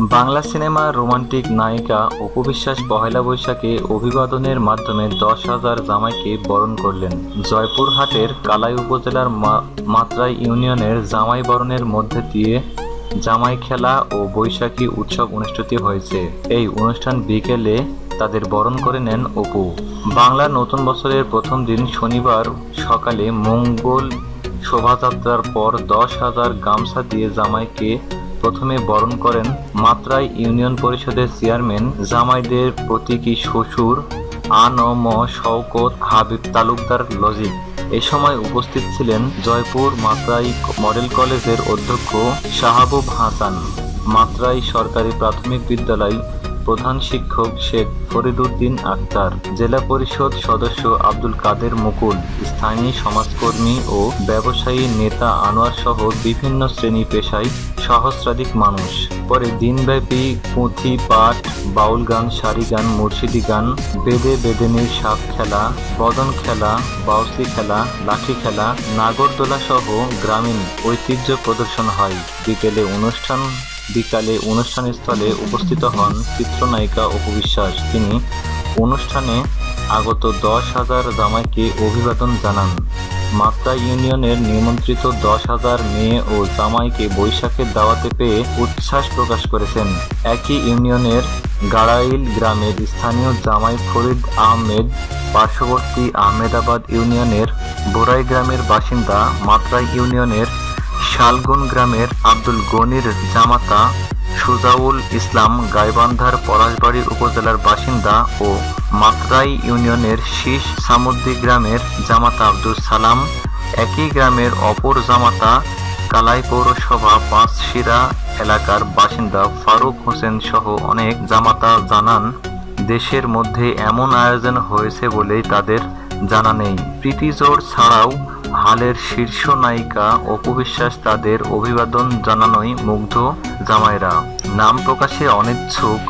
বাংলা সিনেমার রোমান্টিক নায়িকা অপু বিশ্বাস পহেলা বৈশাখে অভিবাদনের মাধ্যমে 10,000 জামাইকে বরণ করলেন। জয়পুরহাটের কালাই উপজেলার মাত্রাই ইউনিয়নের জামাই বরণের মধ্যে দিয়ে জামাই খেলা ও বৈশাখী উৎসব অনুষ্ঠিত হয়েছে। এই অনুষ্ঠান বিকেলে তাদের বরণ করে নেন অপু। বাংলা নতুন বছরের প্রথম দিন শনিবার সকালে মঙ্গল শোভাযাত্রার পর 10,000 গামছা দিয়ে জামাইকে প্রথমে বরণ করেন মাত্রাই ইউনিয়ন পরিষদের চেয়ারম্যান জামাইদের প্রতীকী শ্বশুর আ.ন.ম শওকত হাবিব তালুকদার লজিক। এ সময় উপস্থিত ছিলেন জয়পুর মাত্রাই মডেল কলেজের অধ্যক্ষ শাহাবুব হাসান, মাত্রাই সরকারি প্রাথমিক বিদ্যালয় প্রধান শিক্ষক শেখ ফরিদউদ্দিন আক্তার, জেলা পরিষদ সদস্য আব্দুল কাদের মুকুল, স্থানীয় সমাজকর্মী ও ব্যবসায়ী নেতা আনোয়ার সহ বিভিন্ন শ্রেণী পেশায় সহস্রাধিক মানুষ। পরে দিনব্যাপী পুঁথি পাঠ, বাউল গান, সারি গান, মুর্শিদি গান, বেদে বেদেনির সাপ খেলা, বদন খেলা, বাউসি খেলা, লাঠি খেলা, নাগরদোলা সহ গ্রামীণ ঐতিহ্য প্রদর্শন হয়। বিকালে অনুষ্ঠানস্থলে উপস্থিত হন চিত্রনায়িকা অপু বিশ্বাস। তিনি অনুষ্ঠানে আগত 10,000 জামাইকে অভিবাদন জানান। মাত্রা ইউনিয়নের নিমন্ত্রিত 10,000 মেয়ে ও জামাইকে বৈশাখের দাওয়াতে পেয়ে উচ্ছ্বাস প্রকাশ করেছেন। একই ইউনিয়নের গাড়াইল গ্রামের স্থানীয় জামাই ফরিদ আহমেদ, পার্শ্ববর্তী আহমেদাবাদ ইউনিয়নের বোরাই গ্রামের বাসিন্দা, মাত্রাই ইউনিয়নের শালগুন গ্রামের আব্দুল গনির জামাতা সুজাউল ইসলাম, গাইবান্ধার পলাশবাড়ী উপজেলার বাসিন্দা ও মাত্রাই ইউনিয়নের শীষ সামুদ্রি গ্রামের জামাতা আব্দুল সালাম, একই গ্রামের অপর জামাতা কালাই পৌরসভা পাঁচশিরা এলাকার বাসিন্দা ফারুক হোসেন সহ অনেক জামাতা জানান, দেশের মধ্যে এমন আয়োজন হয়েছে বলেই তাদের জানা নেই। প্রীতি জোড় ছাড়াও হালের শীর্ষ নায়িকা অপু বিশ্বাস তাদের অভিবাদন জানানোয় মুগ্ধ জামাইরা। নাম প্রকাশে অনিচ্ছুক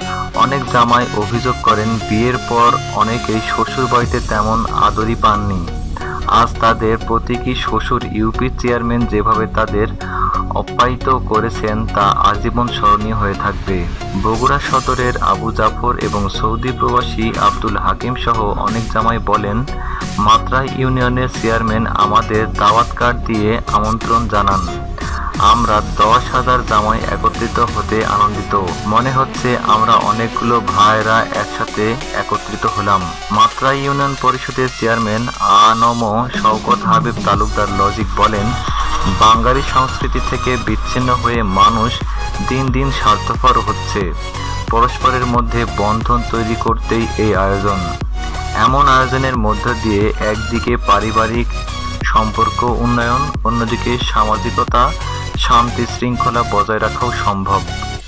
অনেক জামাই অভিযোগ করেন, বিয়ের পর অনেকেই শ্বশুর বাড়িতে তেমন আদরই পাননি। আজ তাদের প্রতীকী শ্বশুর ইউপি চেয়ারম্যান যেভাবে তাদের আপ্যায়িত করেছেন তা আজীবন স্মরণীয় হয়ে থাকবে। বগুড়া সদরের আবু জাফর এবং সৌদি প্রবাসী আব্দুল হাকিম সহ অনেক জামাই বলেন, মাত্রাই ইউনিয়নের চেয়ারম্যান আমাদের দাওয়াত কার্ড দিয়ে আমন্ত্রণ জানান। আমরা 10,000 জামাই একত্রিত হতে আনন্দিত। মনে হচ্ছে আমরা অনেকগুলো ভাইরা একসাথে একত্রিত হলাম। মাত্রাই ইউনিয়ন পরিষদের চেয়ারম্যান আ.ন.ম শওকত হাবিব তালুকদার লজিক বলেন, বাঙালি সংস্কৃতি থেকে বিচ্ছিন্ন হয়ে মানুষ দিন দিন স্বার্থপর হচ্ছে। পরস্পরের মধ্যে বন্ধন তৈরি করতেই এই আয়োজন। এমন আয়োজনের মধ্য দিয়ে একদিকে পারিবারিক সম্পর্ক উন্নয়ন, অন্যদিকে সামাজিকতা, শান্তি শৃঙ্খলা বজায় রাখাও সম্ভব।